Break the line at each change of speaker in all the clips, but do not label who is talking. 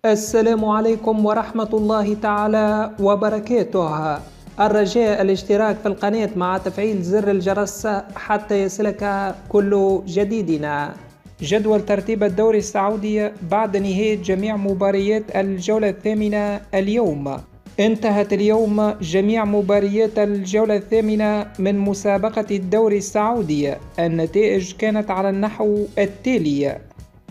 السلام عليكم ورحمة الله تعالى وبركاته. الرجاء الاشتراك في القناة مع تفعيل زر الجرس حتى يصلك كل جديدنا. جدول ترتيب الدوري السعودي بعد نهاية جميع مباريات الجولة الثامنة اليوم. انتهت اليوم جميع مباريات الجولة الثامنة من مسابقة الدوري السعودي. النتائج كانت على النحو التالي: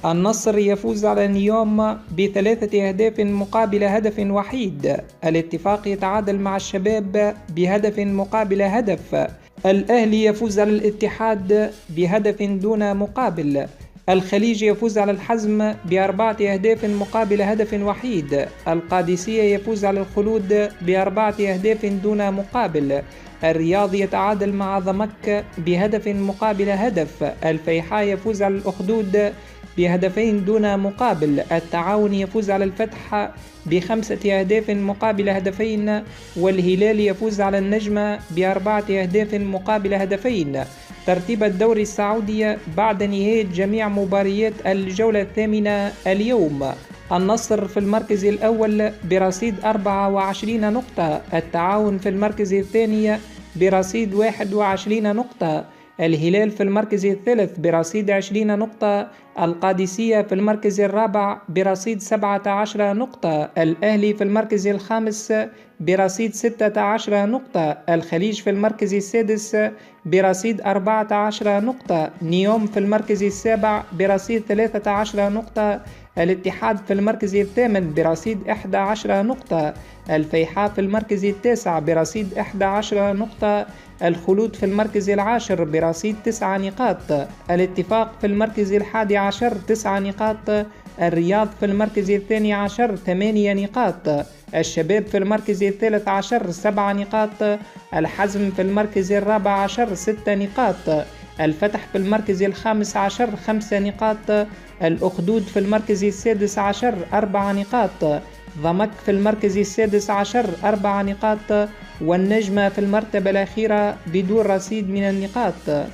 النصر يفوز على نيوم ب3 أهداف مقابل هدف وحيد. الاتفاق يتعادل مع الشباب بهدف مقابل هدف. الأهلي يفوز على الاتحاد بهدف دون مقابل. الخليج يفوز على الحزم ب4 أهداف مقابل هدف وحيد. القادسية يفوز على الخلود ب4 أهداف دون مقابل. الرياض يتعادل مع ضمك بهدف مقابل هدف. الفيحاء يفوز على الأخدود بهدفين دون مقابل. التعاون يفوز على الفتح ب5 أهداف مقابل هدفين. والهلال يفوز على النجم ب4 أهداف مقابل هدفين. ترتيب الدوري السعودي بعد نهاية جميع مباريات الجولة الثامنة اليوم: النصر في المركز الأول برصيد 24 نقطة. التعاون في المركز الثاني برصيد 21 نقطة. الهلال في المركز الثالث برصيد 20 نقطة. القادسية في المركز الرابع برصيد 17 نقطة. الأهلي في المركز الخامس برصيد 16 نقطة. الخليج في المركز السادس برصيد 14 نقطة. نيوم في المركز السابع برصيد 13 نقطة. الاتحاد في المركز الثامن برصيد 11 نقطة. الفيحاء في المركز التاسع برصيد 11 نقطة. الخلود في المركز العاشر برصيد 9 نقاط. الاتفاق في المركز الحادي عشر 9 نقاط. الرياض في المركز الثاني عشر 8 نقاط. الشباب في المركز الثالث عشر 7 نقاط. الحزم في المركز الرابع عشر 6 نقاط. الفتح في المركز الخامس عشر 5 نقاط. الأخدود في المركز السادس عشر 4 نقاط. ضمك في المركز السادس عشر 4 نقاط. والنجمة في المرتبة الأخيرة بدون رصيد من النقاط.